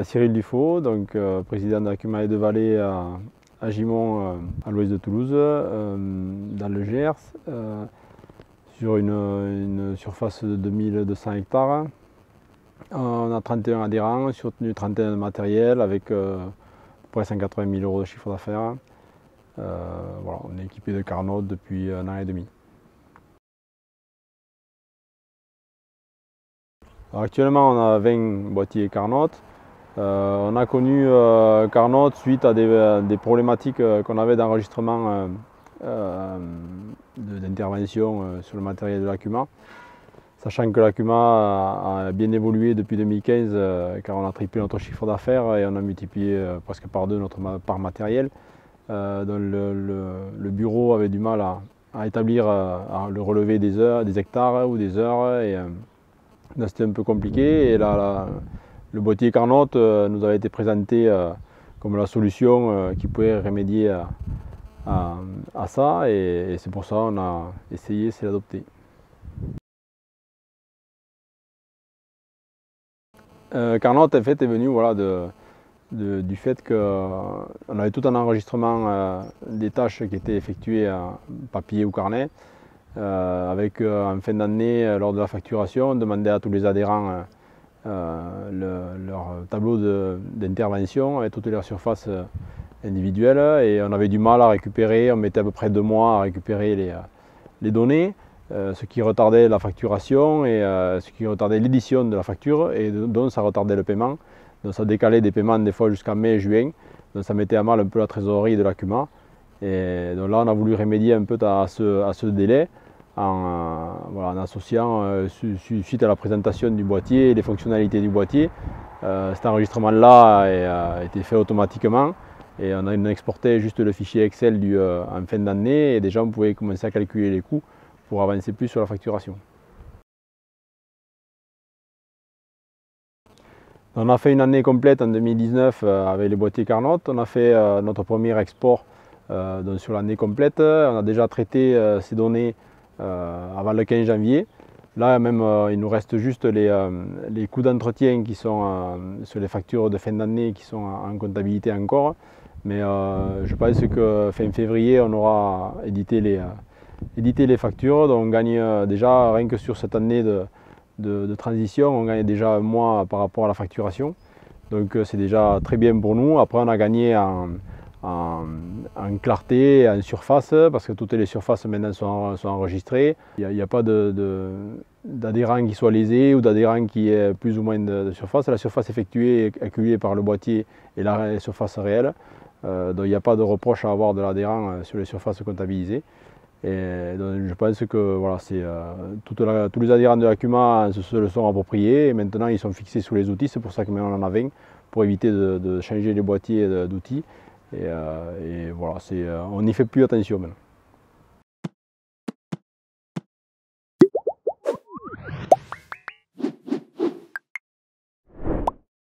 Cyril Dufaux, donc président de l'Acuma et de Vallée à Gimont, à l'ouest de Toulouse, dans le Gers, sur une surface de 2200 hectares. On a 31 adhérents, soutenu 31 de matériel avec à peu près 180 000 € de chiffre d'affaires. Voilà, on est équipé de Carnot depuis 1 an et demi. Alors actuellement, on a 20 boîtiers Carnot. On a connu Carnot suite à des problématiques qu'on avait d'enregistrement d'intervention sur le matériel de l'Acuma. Sachant que l'Acuma a bien évolué depuis 2015 car on a triplé notre chiffre d'affaires et on a multiplié presque par 2 notre part matériel. Donc le bureau avait du mal à établir, à le relever des heures, des hectares ou des heures. Et c'était un peu compliqué. Et là, le boîtier Carnot nous avait été présenté comme la solution qui pouvait remédier à ça. Et c'est pour ça qu'on a essayé de l'adopter. Carnot en fait est venu voilà, du fait qu'on avait tout un enregistrement des tâches qui étaient effectuées en papier ou carnet. Avec en fin d'année, lors de la facturation, on demandait à tous les adhérents leur tableau d'intervention avec toutes leurs surfaces individuelles et on avait du mal à récupérer, on mettait à peu près 2 mois à récupérer les données. Ce qui retardait la facturation et ce qui retardait l'édition de la facture et donc ça retardait le paiement. Donc ça décalait des paiements des fois jusqu'à mai et juin. Donc ça mettait à mal un peu la trésorerie de l'Acuma. Et donc là on a voulu remédier un peu à ce délai en associant suite à la présentation du boîtier et les fonctionnalités du boîtier. Cet enregistrement là a été fait automatiquement. Et on a exporté juste le fichier Excel en fin d'année et déjà on pouvait commencer à calculer les coûts pour avancer plus sur la facturation. On a fait une année complète en 2019 avec les boîtiers Carnot. On a fait notre premier export donc sur l'année complète. On a déjà traité ces données avant le 15 janvier. Là même il nous reste juste les coûts d'entretien qui sont sur les factures de fin d'année qui sont en comptabilité encore. Mais je pense que fin février on aura édité les factures, donc on gagne déjà rien que sur cette année de transition, on gagne déjà un mois par rapport à la facturation. Donc c'est déjà très bien pour nous. Après on a gagné en clarté, en surface, parce que toutes les surfaces maintenant sont enregistrées. Il n'y a pas d'adhérent qui soit lésé ou d'adhérent qui ait plus ou moins de surface. La surface effectuée est accueillie par le boîtier et la surface réelle. Donc il n'y a pas de reproche à avoir de l'adhérent sur les surfaces comptabilisées. Et donc je pense que voilà, tous les adhérents de l'Acuma se le sont appropriés et maintenant ils sont fixés sous les outils. C'est pour ça que maintenant on en a 20 pour éviter de changer les boîtiers d'outils. Et voilà, on n'y fait plus attention maintenant.